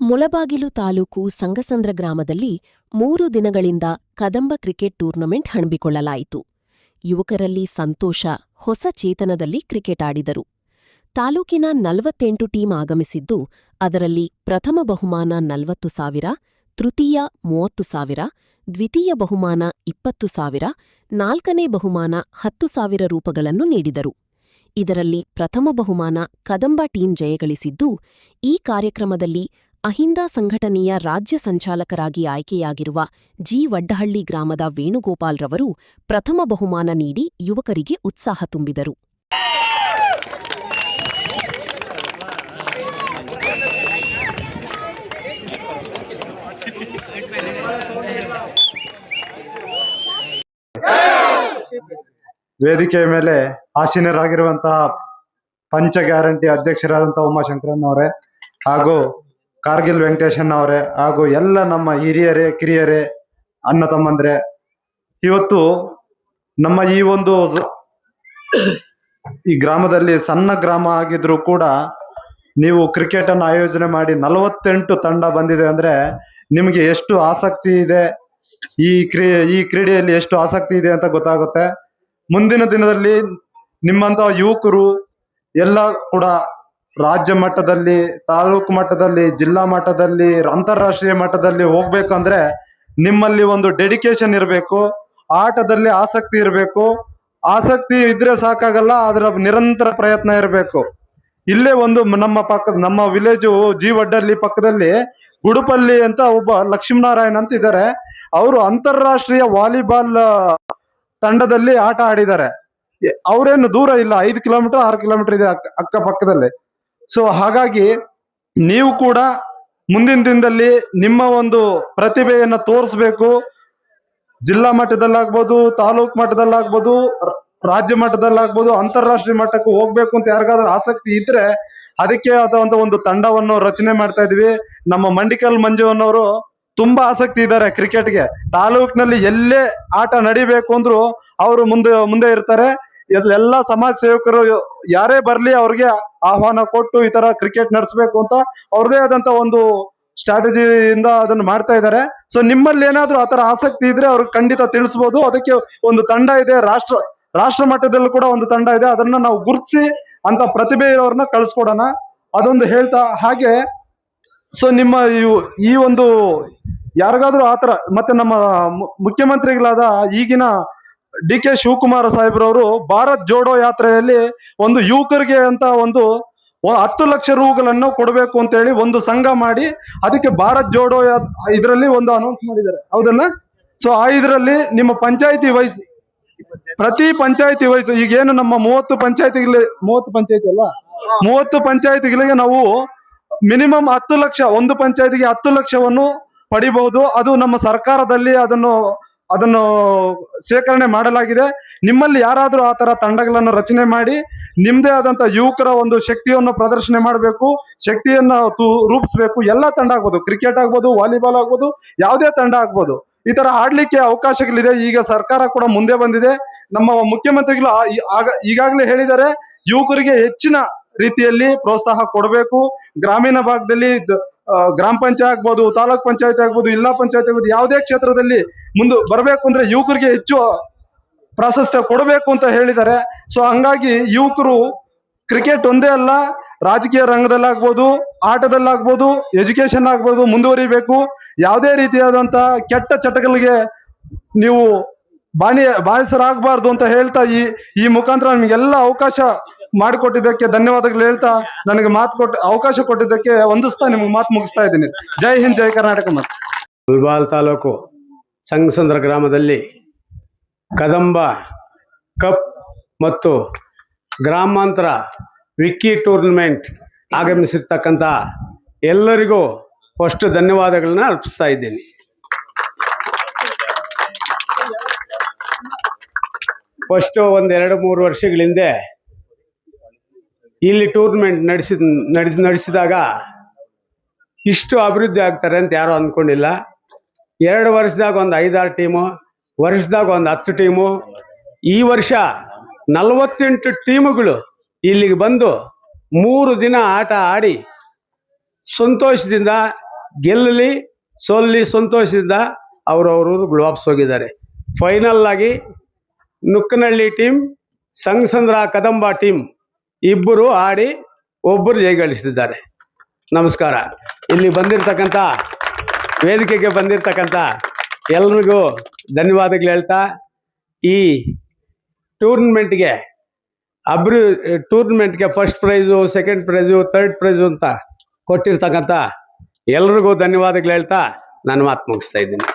ಮುಳಬಾಗಿಲು ತಾಲೂಕು ಸಂಗಸಂದ್ರ ಗ್ರಾಮದಲ್ಲಿ 3 ದಿನಗಳಿಂದ Kadamba cricket tournament ಹಮ್ಮಿಕೊಳ್ಳಲಾಯಿತು. ಯುವಕರಲ್ಲಿ ಸಂತೋಷ, ಹೊಸ ಚೇತನದಲ್ಲಿ ಕ್ರಿಕೆಟ್ ಆಡಿದರು. ತಾಲೂಕಿನ 48 ಟೀಮ್ ಆಗಮಿಸಿದ್ದು, ಅದರಲ್ಲಿ ಪ್ರಥಮ ಬಹುಮಾನ 40,000, ತೃತೀಯ 30,000, ದ್ವಿತೀಯ ಬಹುಮಾನ 20,000, ನಾಲ್ಕನೇ ಬಹುಮಾನ 10,000 ರೂಪಗಳನ್ನು ನೀಡಿದರು. ಇದರಲ್ಲಿ ಪ್ರಥಮ ಬಹುಮಾನ ಕದಂಬ ಟೀಮ್ ಜಯಗಳಿಸಿದ್ದು, ಈ ಕಾರ್ಯಕ್ರಮದಲ್ಲಿ ಅಹಿಂದ ಸಂಘಟನೆಯ ರಾಜ್ಯ ಸಂಚಾಲಕರಾಗಿ ಆಯ್ಕೆಯಾಗಿರುವ ಜಿ. ವಡ್ಡಹಳ್ಳಿ ಗ್ರಾಮದ ವೇಣುಗೋಪಾಲ್ರವರು ಪ್ರಥಮ ಬಹುಮಾನ ನೀಡಿ ಯುವಕರಿಗೆ ಉತ್ಸಾಹ ತುಂಬಿದರು. ವೇದಿಕೆಯ ಮೇಲೆ ಆಸೀನರಾಗಿರುವಂತಹ ಪಂಚ ಗ್ಯಾರಂಟಿ ಅಧ್ಯಕ್ಷರಾದಂತಹ ಉಮಾಶಂಕರನ್ ಹಾಗೂ ಕಾರ್ಗಿಲ್ ವೆಂಕಟೇಶನ್ ಅವರೇ ಹಾಗೂ ಎಲ್ಲ ನಮ್ಮ ಹಿರಿಯರೇ ಕಿರಿಯರೇ ಅಣ್ಣ ತಮ್ಮಂದ್ರೆ, ಇವತ್ತು ನಮ್ಮ ಈ ಗ್ರಾಮದಲ್ಲಿ ಸಣ್ಣ ಗ್ರಾಮ ಆಗಿದ್ರು ಕೂಡ ನೀವು ಕ್ರಿಕೆಟ್ ಅನ್ನು ಆಯೋಜನೆ ಮಾಡಿ 48 ತಂಡ ಬಂದಿದೆ ಅಂದ್ರೆ ನಿಮಗೆ ಎಷ್ಟು ಆಸಕ್ತಿ ಇದೆ, ಈ ಕ್ರೀಡೆಯಲ್ಲಿ ಎಷ್ಟು ಆಸಕ್ತಿ ಇದೆ ಅಂತ ಗೊತ್ತಾಗುತ್ತೆ. ಮುಂದಿನ ದಿನದಲ್ಲಿ ನಿಮ್ಮಂತ ಯುವಕರು ಎಲ್ಲ ಕೂಡ ರಾಜ್ಯ ಮಟ್ಟದಲ್ಲಿ, ತಾಲೂಕು ಮಟ್ಟದಲ್ಲಿ, ಜಿಲ್ಲಾ ಮಟ್ಟದಲ್ಲಿ, ಅಂತಾರಾಷ್ಟ್ರೀಯ ಮಟ್ಟದಲ್ಲಿ ಹೋಗ್ಬೇಕಂದ್ರೆ ನಿಮ್ಮಲ್ಲಿ ಒಂದು ಡೆಡಿಕೇಶನ್ ಇರಬೇಕು, ಆಟದಲ್ಲಿ ಆಸಕ್ತಿ ಇರಬೇಕು. ಆಸಕ್ತಿ ಇದ್ರೆ ಸಾಕಾಗಲ್ಲ, ಅದರ ನಿರಂತರ ಪ್ರಯತ್ನ ಇರಬೇಕು. ಇಲ್ಲೇ ಒಂದು ನಮ್ಮ ವಿಲೇಜು ಜಿ. ವಡ್ಡಹಳ್ಳಿ ಪಕ್ಕದಲ್ಲಿ ಗುಡುಪಲ್ಲಿ ಅಂತ ಒಬ್ಬ ಲಕ್ಷ್ಮೀನಾರಾಯಣ್ ಅಂತ ಇದ್ದಾರೆ. ಅವರು ಅಂತಾರಾಷ್ಟ್ರೀಯ ವಾಲಿಬಾಲ್ ತಂಡದಲ್ಲಿ ಆಟ ಆಡಿದ್ದಾರೆ. ಅವರೇನು ದೂರ ಇಲ್ಲ, 5 ಕಿಲೋಮೀಟರ್ 6 ಕಿಲೋಮೀಟರ್ ಇದೆ ಅಕ್ಕಪಕ್ಕದಲ್ಲಿ. ಸೊ ಹಾಗಾಗಿ ನೀವು ಕೂಡ ಮುಂದಿನ ದಿನದಲ್ಲಿ ನಿಮ್ಮ ಒಂದು ಪ್ರತಿಭೆಯನ್ನು ತೋರಿಸ್ಬೇಕು. ಜಿಲ್ಲಾ ಮಟ್ಟದಲ್ಲಾಗ್ಬೋದು, ತಾಲೂಕು ಮಟ್ಟದಲ್ಲಾಗ್ಬೋದು, ರಾಜ್ಯ ಮಟ್ಟದಲ್ಲಾಗ್ಬೋದು, ಅಂತಾರಾಷ್ಟ್ರೀಯ ಮಟ್ಟಕ್ಕೆ ಹೋಗ್ಬೇಕು ಅಂತ ಯಾರಿಗಾದ್ರೂ ಆಸಕ್ತಿ ಇದ್ರೆ ಅದಕ್ಕೆ ಆದಂತ ಒಂದು ತಂಡವನ್ನು ರಚನೆ ಮಾಡ್ತಾ ಇದೀವಿ. ನಮ್ಮ ಮಂಡಿಕಲ್ ಮಂಜು ಅನ್ನೋರು ತುಂಬಾ ಆಸಕ್ತಿ ಇದ್ದಾರೆ ಕ್ರಿಕೆಟ್ಗೆ. ತಾಲೂಕಿನಲ್ಲಿ ಎಲ್ಲೇ ಆಟ ನಡಿಬೇಕು ಅಂದ್ರು ಅವರು ಮುಂದೆ ಇರ್ತಾರೆ. ಎಲ್ಲ ಸಮಾಜ ಸೇವಕರು ಯಾರೇ ಬರ್ಲಿ ಅವ್ರಿಗೆ ಆಹ್ವಾನ ಕೊಟ್ಟು ಈ ತರ ಕ್ರಿಕೆಟ್ ನಡೆಸಬೇಕು ಅಂತ ಅವ್ರದೇ ಆದಂತ ಒಂದು ಸ್ಟ್ರಾಟಜಿಯಿಂದ ಅದನ್ನ ಮಾಡ್ತಾ ಇದ್ದಾರೆ. ಸೊ ನಿಮ್ಮಲ್ಲಿ ಏನಾದ್ರೂ ಆತರ ಆಸಕ್ತಿ ಇದ್ರೆ ಅವ್ರಿಗೆ ಖಂಡಿತ ತಿಳಿಸ್ಬೋದು. ಅದಕ್ಕೆ ಒಂದು ತಂಡ ಇದೆ, ರಾಷ್ಟ್ರ ಮಟ್ಟದಲ್ಲೂ ಕೂಡ ಒಂದು ತಂಡ ಇದೆ. ಅದನ್ನ ನಾವು ಗುರುತಿಸಿ ಅಂತ ಪ್ರತಿಭೆ ಇರೋರ್ನ ಕಳ್ಸ್ಕೊಡೋಣ, ಅದೊಂದು ಹೇಳ್ತಾ. ಹಾಗೆ ಸೊ ನಿಮ್ಮ ಈ ಒಂದು ಯಾರಿಗಾದ್ರೂ ಆತರ, ಮತ್ತೆ ನಮ್ಮ ಮುಖ್ಯಮಂತ್ರಿಗಳಾದ ಈಗಿನ ಡಿ.ಕೆ. ಶಿವಕುಮಾರ್ ಸಾಹೇಬ್ರವರು ಭಾರತ್ ಜೋಡೋ ಯಾತ್ರೆಯಲ್ಲಿ ಒಂದು ಯುವಕರಿಗೆ ಅಂತ ಒಂದು 10 ಲಕ್ಷ ರೂಗಳನ್ನು ಕೊಡಬೇಕು ಅಂತ ಹೇಳಿ ಒಂದು ಸಂಘ ಮಾಡಿ ಅದಕ್ಕೆ ಭಾರತ್ ಜೋಡೋ ಇದರಲ್ಲಿ ಒಂದು ಅನೌನ್ಸ್ ಮಾಡಿದ್ದಾರೆ, ಹೌದಲ್ಲ? ಸೊ ಇದರಲ್ಲಿ ನಿಮ್ಮ ಪಂಚಾಯತಿ ವೈಸ್, ಪ್ರತಿ ಪಂಚಾಯತಿ ವೈಸ್, ಈಗೇನು ನಮ್ಮ 30 ಪಂಚಾಯತಿಗಳಿಗೆ ನಾವು ಮಿನಿಮಮ್ 10 ಲಕ್ಷ, ಒಂದು ಪಂಚಾಯತಿಗೆ 10 ಲಕ್ಷವನ್ನು ಪಡಿಬಹುದು. ಅದು ನಮ್ಮ ಸರ್ಕಾರದಲ್ಲಿ ಅದನ್ನು ಶೇಖರಣೆ ಮಾಡಲಾಗಿದೆ. ನಿಮ್ಮಲ್ಲಿ ಯಾರಾದ್ರೂ ಆ ತರ ತಂಡಗಳನ್ನು ರಚನೆ ಮಾಡಿ ನಿಮ್ದೇ ಆದಂತ ಯುವಕರ ಒಂದು ಶಕ್ತಿಯನ್ನು ಪ್ರದರ್ಶನ ಮಾಡಬೇಕು, ಶಕ್ತಿಯನ್ನ ರೂಪಿಸಬೇಕು. ಎಲ್ಲ ತಂಡ ಆಗ್ಬೋದು, ಕ್ರಿಕೆಟ್ ಆಗ್ಬೋದು, ವಾಲಿಬಾಲ್ ಆಗ್ಬೋದು, ಯಾವುದೇ ತಂಡ ಆಗ್ಬೋದು. ಈ ತರ ಆಡ್ಲಿಕ್ಕೆ ಅವಕಾಶಗಳಿದೆ. ಈಗ ಸರ್ಕಾರ ಕೂಡ ಮುಂದೆ ಬಂದಿದೆ. ನಮ್ಮ ಮುಖ್ಯಮಂತ್ರಿಗಳು ಈಗಾಗಲೇ ಹೇಳಿದ್ದಾರೆ, ಯುವಕರಿಗೆ ಹೆಚ್ಚಿನ ರೀತಿಯಲ್ಲಿ ಪ್ರೋತ್ಸಾಹ ಕೊಡಬೇಕು. ಗ್ರಾಮೀಣ ಭಾಗದಲ್ಲಿ ಗ್ರಾಮ ಪಂಚಾಯತ್ ಆಗ್ಬೋದು, ತಾಲೂಕ್ ಪಂಚಾಯತ್ ಆಗ್ಬೋದು, ಜಿಲ್ಲಾ ಪಂಚಾಯತ್ ಆಗ್ಬೋದು, ಯಾವುದೇ ಕ್ಷೇತ್ರದಲ್ಲಿ ಮುಂದೆ ಬರಬೇಕು ಅಂದ್ರೆ ಯುವಕರಿಗೆ ಹೆಚ್ಚು ಪ್ರಾಶಸ್ತ್ಯ ಕೊಡಬೇಕು ಅಂತ ಹೇಳಿದ್ದಾರೆ. ಸೊ ಹಂಗಾಗಿ ಯುವಕರು ಕ್ರಿಕೆಟ್ ಒಂದೇ ಅಲ್ಲ, ರಾಜಕೀಯ ರಂಗದಲ್ಲಾಗ್ಬೋದು, ಆಟದಲ್ಲಾಗ್ಬೋದು, ಎಜುಕೇಶನ್ ಆಗ್ಬೋದು, ಮುಂದುವರಿಬೇಕು. ಯಾವುದೇ ರೀತಿಯಾದಂತ ಕೆಟ್ಟ ಚಟಗಳಿಗೆ ನೀವು ಬಾನಿಸರಾಗಬಾರ್ದು ಅಂತ ಹೇಳ್ತಾ ಈ ಮುಖಾಂತರ ನಿಮಗೆಲ್ಲ ಅವಕಾಶ ಮಾಡಿಕೊಟ್ಟಿದ್ದಕ್ಕೆ ಧನ್ಯವಾದಗಳು ಹೇಳ್ತಾ, ನನಗೆ ಅವಕಾಶ ಕೊಟ್ಟಿದ್ದಕ್ಕೆ ವಂದಿಸ್ತಾ ನಿಮ್ಗೆ ಮಾತು ಮುಗಿಸ್ತಾ ಇದ್ದೀನಿ. ಜೈ ಹಿಂದ್, ಜೈ ಕರ್ನಾಟಕ. ಮುಳಬಾಗಿಲು ತಾಲೂಕು ಸಂಗಸಂದ್ರ ಗ್ರಾಮದಲ್ಲಿ ಕದಂಬ ಕಪ್ ಮತ್ತು ಗ್ರಾಮಾಂತರ ವಿಕ್ಕಿ ಟೂರ್ನಮೆಂಟ್ ಆಗಮಿಸಿರ್ತಕ್ಕಂಥ ಎಲ್ಲರಿಗೂ ಫಸ್ಟ್ ಧನ್ಯವಾದಗಳನ್ನ ಅರ್ಪಿಸ್ತಾ ಇದ್ದೀನಿ. ಫಸ್ಟ್ 1-2-3 ವರ್ಷಗಳ ಹಿಂದೆ ಇಲ್ಲಿ ಟೂರ್ನಮೆಂಟ್ ನಡೆಸಿದಾಗ ಇಷ್ಟು ಅಭಿವೃದ್ಧಿ ಆಗ್ತಾರೆ ಅಂತ ಯಾರು ಅಂದ್ಕೊಂಡಿಲ್ಲ. 2 ವರ್ಷದಾಗ ಒಂದು 5-6 ಟೀಮು, ವರ್ಷದಾಗ ಒಂದು 10 ಟೀಮು. ಈ ವರ್ಷ 48 ಟೀಮುಗಳು ಇಲ್ಲಿಗೆ ಬಂದು 3 ದಿನ ಆಟ ಆಡಿ ಸಂತೋಷದಿಂದ ಗೆಲ್ಲಲಿ ಸೋಲ್ಲಿ ಸಂತೋಷದಿಂದ ಅವ್ರವ್ರು ವಾಪಸ್ ಹೋಗಿದ್ದಾರೆ. ಫೈನಲ್ ಆಗಿ ನುಕ್ಕನಹಳ್ಳಿ ಟೀಮ್, ಸಂಗಸಂದ್ರ ಕದಂಬ ಟೀಮ್ ಇಬ್ಬರು ಆಡಿ ಒಬ್ಬರು ಜಯಗಳಿಸಿದ್ದಾರೆ. ನಮಸ್ಕಾರ. ಇಲ್ಲಿ ಬಂದಿರತಕ್ಕಂಥ ವೇದಿಕೆಗೆ ಬಂದಿರತಕ್ಕಂಥ ಎಲ್ರಿಗೂ ಧನ್ಯವಾದಗಳು ಹೇಳ್ತಾ, ಈ ಟೂರ್ನಮೆಂಟ್ಗೆ first prize, second prize, third prize ಅಂತ ಕೊಟ್ಟಿರ್ತಕ್ಕಂಥ ಎಲ್ರಿಗೂ ಧನ್ಯವಾದಗಳು ಹೇಳ್ತಾ ನಾನು ಮಾತು ಮುಗಿಸ್ತಾ ಇದ್ದೀನಿ.